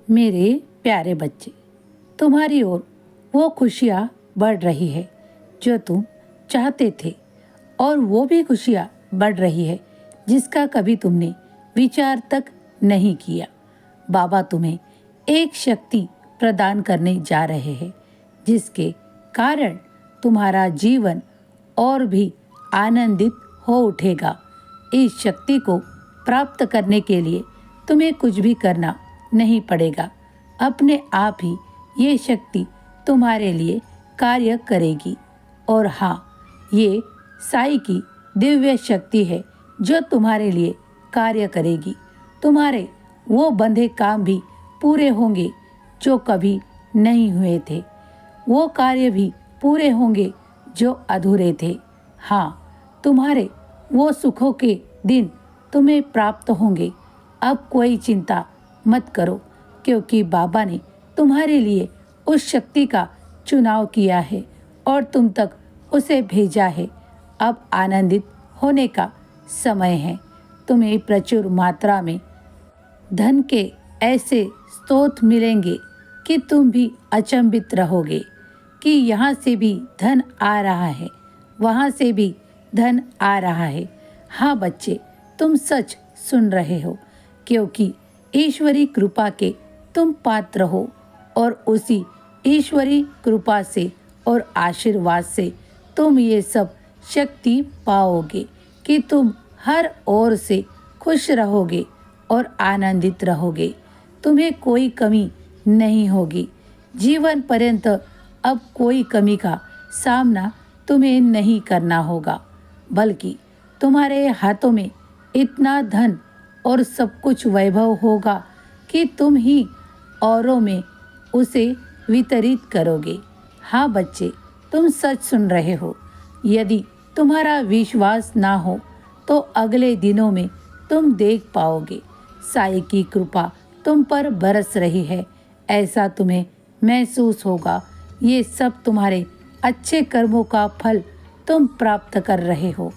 मेरे प्यारे बच्चे, तुम्हारी ओर वो खुशियाँ बढ़ रही है जो तुम चाहते थे, और वो भी खुशियाँ बढ़ रही है जिसका कभी तुमने विचार तक नहीं किया। बाबा तुम्हें एक शक्ति प्रदान करने जा रहे हैं जिसके कारण तुम्हारा जीवन और भी आनंदित हो उठेगा। इस शक्ति को प्राप्त करने के लिए तुम्हें कुछ भी करना नहीं पड़ेगा। अपने आप ही ये शक्ति तुम्हारे लिए कार्य करेगी। और हाँ, ये साईं की दिव्य शक्ति है जो तुम्हारे लिए कार्य करेगी। तुम्हारे वो बंधे काम भी पूरे होंगे जो कभी नहीं हुए थे। वो कार्य भी पूरे होंगे जो अधूरे थे। हाँ, तुम्हारे वो सुखों के दिन तुम्हें प्राप्त होंगे। अब कोई चिंता मत करो, क्योंकि बाबा ने तुम्हारे लिए उस शक्ति का चुनाव किया है और तुम तक उसे भेजा है। अब आनंदित होने का समय है। तुम्हें प्रचुर मात्रा में धन के ऐसे स्रोत मिलेंगे कि तुम भी अचंभित रहोगे कि यहाँ से भी धन आ रहा है, वहाँ से भी धन आ रहा है। हाँ बच्चे, तुम सच सुन रहे हो, क्योंकि ईश्वरी कृपा के तुम पात्र हो और उसी ईश्वरी कृपा से और आशीर्वाद से तुम ये सब शक्ति पाओगे कि तुम हर ओर से खुश रहोगे और आनंदित रहोगे। तुम्हें कोई कमी नहीं होगी। जीवन पर्यंत अब कोई कमी का सामना तुम्हें नहीं करना होगा, बल्कि तुम्हारे हाथों में इतना धन और सब कुछ वैभव होगा कि तुम ही औरों में उसे वितरित करोगे। हाँ बच्चे, तुम सच सुन रहे हो। यदि तुम्हारा विश्वास ना हो तो अगले दिनों में तुम देख पाओगे साईं की कृपा तुम पर बरस रही है। ऐसा तुम्हें महसूस होगा। ये सब तुम्हारे अच्छे कर्मों का फल तुम प्राप्त कर रहे हो।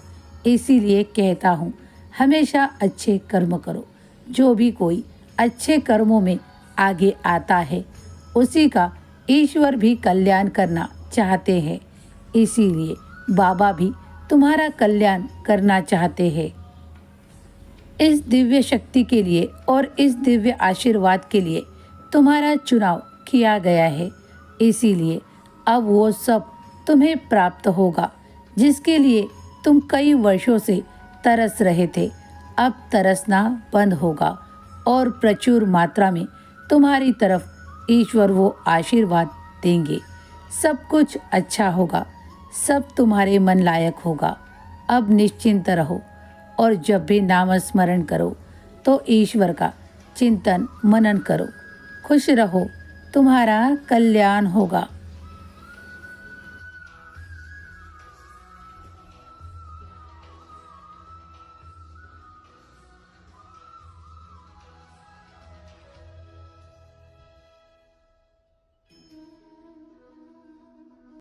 इसीलिए कहता हूँ, हमेशा अच्छे कर्म करो। जो भी कोई अच्छे कर्मों में आगे आता है उसी का ईश्वर भी कल्याण करना चाहते हैं। इसीलिए बाबा भी तुम्हारा कल्याण करना चाहते हैं। इस दिव्य शक्ति के लिए और इस दिव्य आशीर्वाद के लिए तुम्हारा चुनाव किया गया है। इसीलिए अब वो सब तुम्हें प्राप्त होगा जिसके लिए तुम कई वर्षों से तरस रहे थे। अब तरसना बंद होगा और प्रचुर मात्रा में तुम्हारी तरफ ईश्वर वो आशीर्वाद देंगे। सब कुछ अच्छा होगा, सब तुम्हारे मन लायक होगा। अब निश्चिंत रहो और जब भी नाम स्मरण करो तो ईश्वर का चिंतन मनन करो। खुश रहो, तुम्हारा कल्याण होगा।